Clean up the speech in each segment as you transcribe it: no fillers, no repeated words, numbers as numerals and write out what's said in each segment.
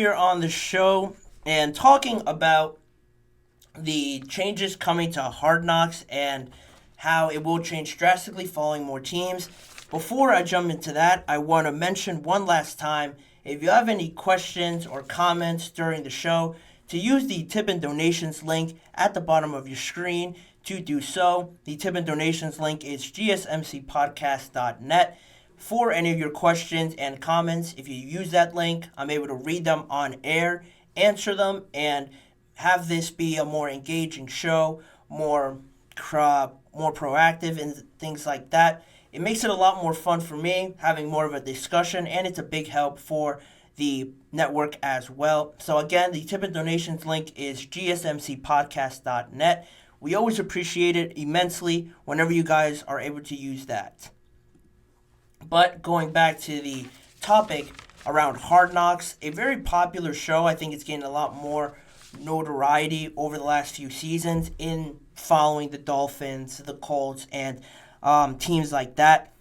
Here on the show and talking about the changes coming to Hard Knocks and how it will change drastically following more teams. Before I jump into that, I want to mention one last time if you have any questions or comments during the show, to use the tip and donations link at the bottom of your screen to do so. The tip and donations link is GSMCPodcast.net. For any of your questions and comments, if you use that link, I'm able to read them on air, answer them, and have this be a more engaging show, more proactive and things like that. It makes it a lot more fun for me, having more of a discussion, and it's a big help for the network as well. So again, the tip and donations link is gsmcpodcast.net. We always appreciate it immensely whenever you guys are able to use that. But going back to the topic around Hard Knocks, a very popular show. I think it's getting a lot more notoriety over the last few seasons in following the Dolphins, the Colts, and teams like that.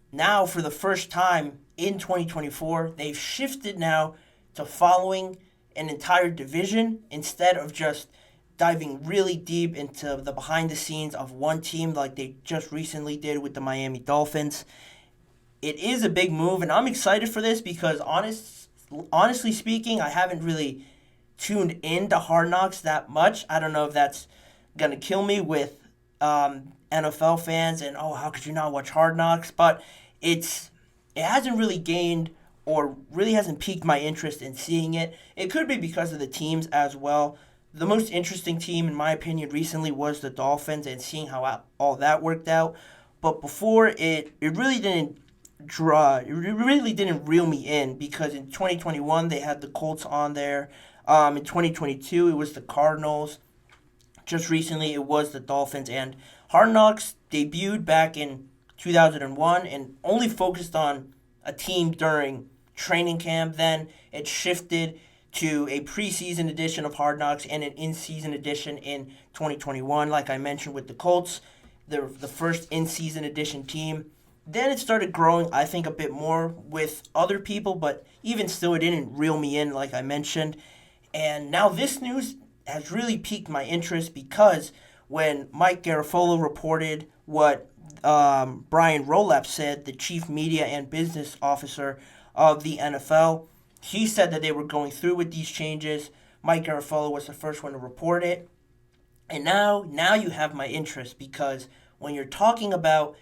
Now, for the first time in 2024, they've shifted now to following an entire division instead of just diving really deep into the behind the scenes of one team like they just recently did with the Miami Dolphins. It is a big move, and I'm excited for this because honestly speaking, I haven't really tuned into Hard Knocks that much. I don't know if that's going to kill me with NFL fans and, oh, how could you not watch Hard Knocks? But it hasn't really gained or really hasn't piqued my interest in seeing it. It could be because of the teams as well. The most interesting team, in my opinion, recently was the Dolphins and seeing how all that worked out. But before, it really didn't reel me in because in 2021 they had the Colts on there. In 2022 it was the Cardinals. Just recently it was the Dolphins, and Hard Knocks debuted back in 2001 and only focused on a team during training camp. Then it shifted to a preseason edition of Hard Knocks and an in-season edition in 2021, like I mentioned with the Colts, the first in-season edition team. Then it started growing, I think, a bit more with other people, but even still, it didn't reel me in, like I mentioned. And now this news has really piqued my interest because when Mike Garafolo reported what Brian Rolapp said, the chief media and business officer of the NFL, he said that they were going through with these changes. Mike Garafolo was the first one to report it. And now you have my interest because when you're talking about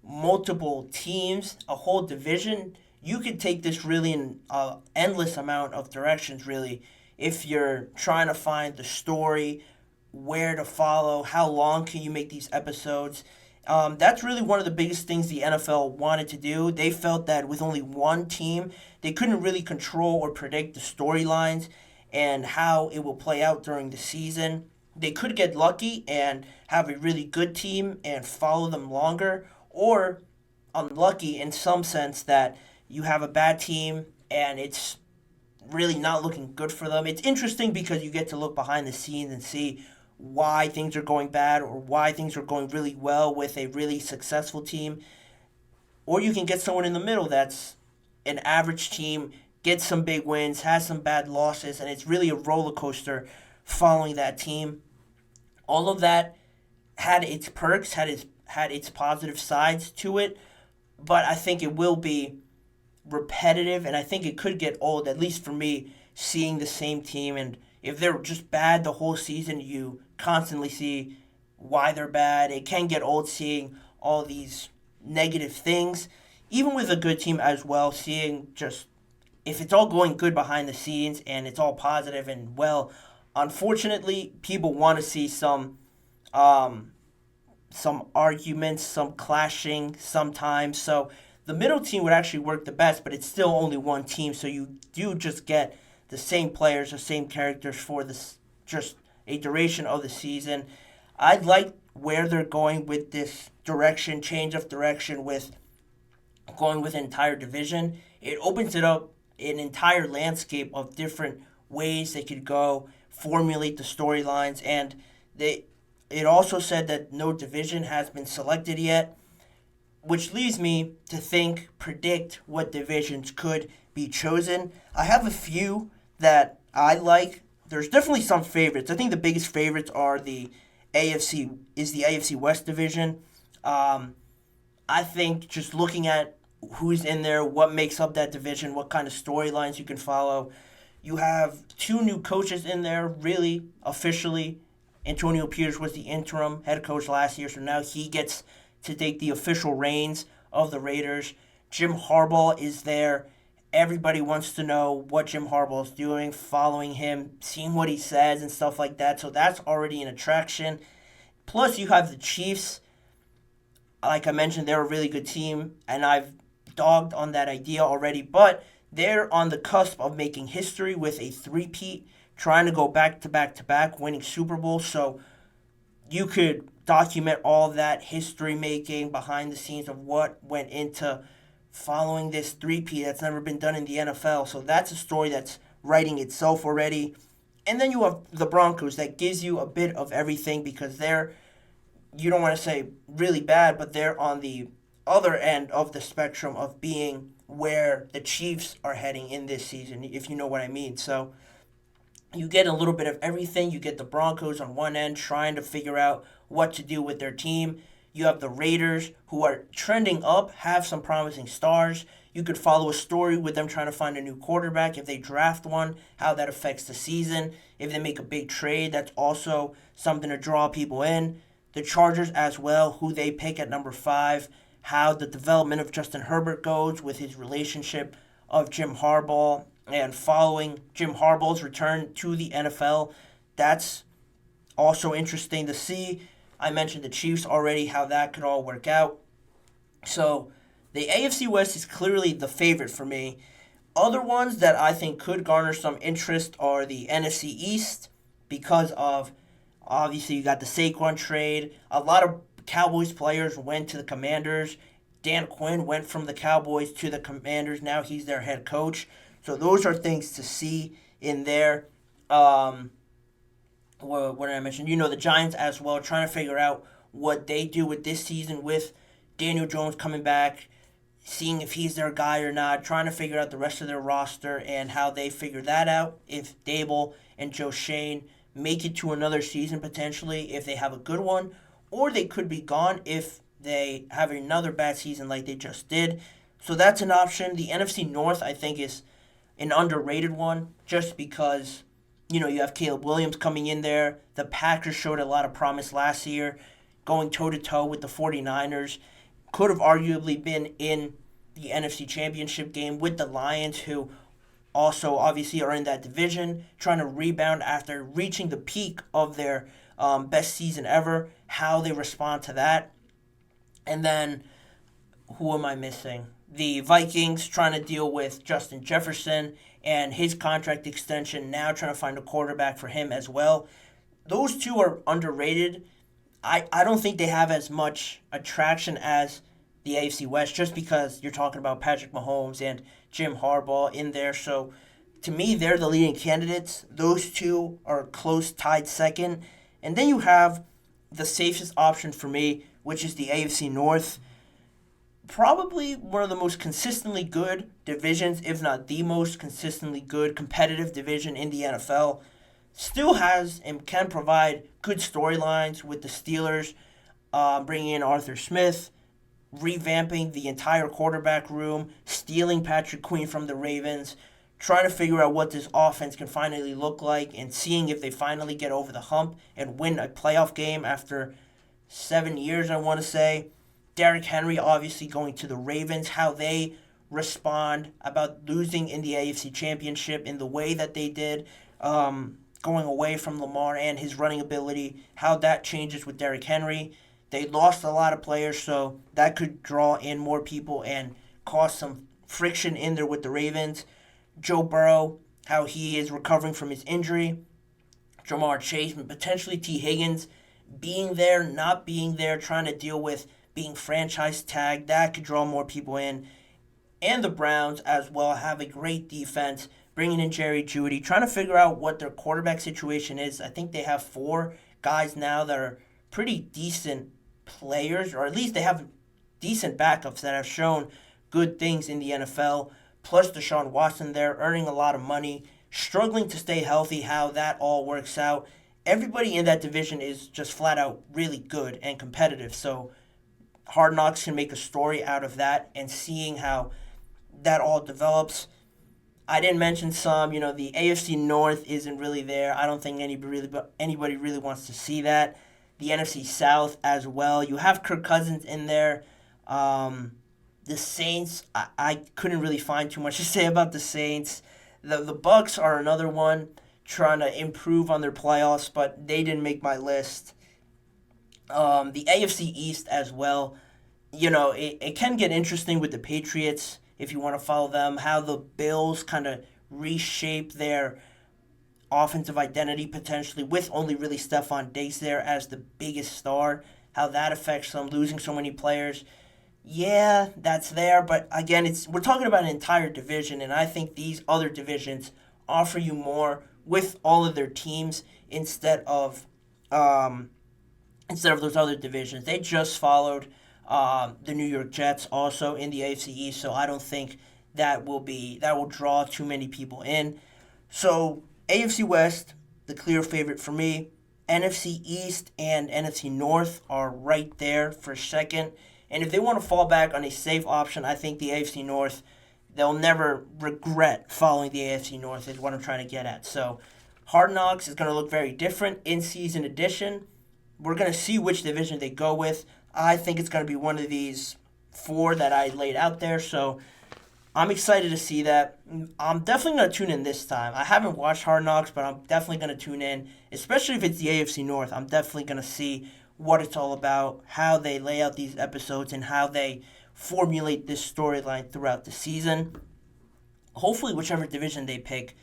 multiple teams, a whole division, you could take this really in an endless amount of directions, really. If you're trying to find the story, where to follow, how long can you make these episodes, that's really one of the biggest things the NFL wanted to do. They felt that with only one team, they couldn't really control or predict the storylines and how it will play out during the season. They could get lucky and have a really good team and follow them longer, or unlucky in some sense that you have a bad team and it's really not looking good for them. It's interesting because you get to look behind the scenes and see why things are going bad or why things are going really well with a really successful team. Or you can get someone in the middle that's an average team, gets some big wins, has some bad losses, and it's really a roller coaster following that team. All of that had its perks, had its positive sides to it, but I think it will be repetitive, and I think it could get old, at least for me, seeing the same team. And if they're just bad the whole season, you constantly see why they're bad. It can get old seeing all these negative things, even with a good team as well, seeing just if it's all going good behind the scenes and it's all positive and well. Unfortunately, people want to see some arguments, some clashing sometimes. So the middle team would actually work the best, but it's still only one team. So you do just get the same players, the same characters for this just a duration of the season. I like where they're going with this direction, change of direction with going with an entire division. It opens it up an entire landscape of different ways they could go, formulate the storylines, and it also said that no division has been selected yet, which leads me to predict what divisions could be chosen. I have a few that I like. There's definitely some favorites. I think the biggest favorites are the AFC West division. Um, I think just looking at who's in there, what makes up that division, what kind of storylines you can follow. You have two new coaches in there, really, officially. Antonio Pierce was the interim head coach last year, so now he gets to take the official reins of the Raiders. Jim Harbaugh is there. Everybody wants to know what Jim Harbaugh is doing, following him, seeing what he says and stuff like that. So that's already an attraction. Plus, you have the Chiefs. Like I mentioned, they're a really good team, and I've dogged on that idea already. But they're on the cusp of making history with a three-peat, trying to go back to back to back, winning Super Bowl. So you could document all that history making behind the scenes of what went into following this three-peat that's never been done in the NFL. So that's a story that's writing itself already. And then you have the Broncos that gives you a bit of everything because they're, you don't want to say really bad, but they're on the other end of the spectrum of being where the Chiefs are heading in this season, if you know what I mean. So you get a little bit of everything. You get the Broncos on one end trying to figure out what to do with their team. You have the Raiders who are trending up, have some promising stars. You could follow a story with them trying to find a new quarterback. If they draft one, how that affects the season. If they make a big trade, that's also something to draw people in. The Chargers as well, who they pick at number 5, how the development of Justin Herbert goes with his relationship of Jim Harbaugh and following Jim Harbaugh's return to the NFL. That's also interesting to see. I mentioned the Chiefs already, how that could all work out. So the AFC West is clearly the favorite for me. Other ones that I think could garner some interest are the NFC East because of, obviously, you got the Saquon trade. A lot of Cowboys players went to the Commanders. Dan Quinn went from the Cowboys to the Commanders. Now he's their head coach. So those are things to see in there. What did I mention? The Giants as well, trying to figure out what they do with this season with Daniel Jones coming back, seeing if he's their guy or not, trying to figure out the rest of their roster and how they figure that out. If Dable and Joe Shane make it to another season potentially, if they have a good one, or they could be gone if they have another bad season like they just did. So that's an option. The NFC North, I think, is an underrated one just because, you have Caleb Williams coming in there. The Packers showed a lot of promise last year, going toe-to-toe with the 49ers. Could have arguably been in the NFC Championship game with the Lions, who also obviously are in that division, trying to rebound after reaching the peak of their best season ever, how they respond to that. And then, who am I missing? The Vikings trying to deal with Justin Jefferson and his contract extension, now trying to find a quarterback for him as well. Those two are underrated. I don't think they have as much attraction as the AFC West just because you're talking about Patrick Mahomes and Jim Harbaugh in there. So to me, they're the leading candidates. Those two are close tied second. And then you have the safest option for me, which is the AFC North. Probably one of the most consistently good divisions, if not the most consistently good competitive division in the NFL. Still has and can provide good storylines with the Steelers, bringing in Arthur Smith, revamping the entire quarterback room, stealing Patrick Queen from the Ravens, trying to figure out what this offense can finally look like, and seeing if they finally get over the hump and win a playoff game after 7 years, I want to say. Derrick Henry obviously going to the Ravens, how they respond about losing in the AFC Championship in the way that they did, going away from Lamar and his running ability, how that changes with Derrick Henry. They lost a lot of players, so that could draw in more people and cause some friction in there with the Ravens. Joe Burrow, how he is recovering from his injury. Jamar Chase, and potentially T. Higgins being there, not being there, trying to deal with being franchise tagged. That could draw more people in. And the Browns as well have a great defense, bringing in Jerry Jeudy, trying to figure out what their quarterback situation is. I think they have 4 guys now that are pretty decent players, or at least they have decent backups that have shown good things in the NFL. Plus Deshaun Watson there, earning a lot of money, struggling to stay healthy, how that all works out. Everybody in that division is just flat out really good and competitive. So Hard Knocks can make a story out of that, and seeing how that all develops. I didn't mention some, the AFC North isn't really there. I don't think anybody really wants to see that. The NFC South as well. You have Kirk Cousins in there. The Saints, I couldn't really find too much to say about the Saints. The Bucks are another one trying to improve on their playoffs, but they didn't make my list. The AFC East as well. It can get interesting with the Patriots if you want to follow them, how the Bills kind of reshape their offensive identity potentially with only really Stephon Diggs there as the biggest star, how that affects them, losing so many players. Yeah, that's there, but again, we're talking about an entire division, and I think these other divisions offer you more with all of their teams instead of those other divisions. They just followed the New York Jets also in the AFC East, so I don't think that will draw too many people in. So AFC West, the clear favorite for me. NFC East and NFC North are right there for second. And if they want to fall back on a safe option, I think the AFC North, they'll never regret following the AFC North is what I'm trying to get at. So Hard Knocks is going to look very different in season edition. We're going to see which division they go with. I think it's going to be one of these 4 that I laid out there. So I'm excited to see that. I'm definitely going to tune in this time. I haven't watched Hard Knocks, but I'm definitely going to tune in, especially if it's the AFC North. I'm definitely going to see what it's all about, how they lay out these episodes, and how they formulate this storyline throughout the season. Hopefully, whichever division they pick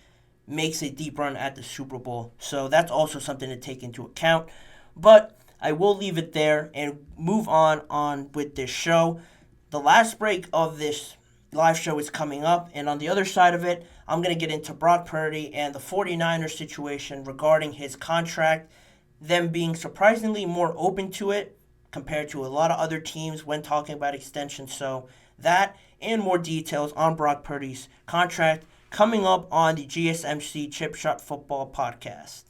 makes a deep run at the Super Bowl. So that's also something to take into account. But I will leave it there and move on with this show. The last break of this live show is coming up, and on the other side of it, I'm going to get into Brock Purdy and the 49ers situation regarding his contract, them being surprisingly more open to it compared to a lot of other teams when talking about extensions. So that and more details on Brock Purdy's contract coming up on the GSMC Chip Shot Football Podcast.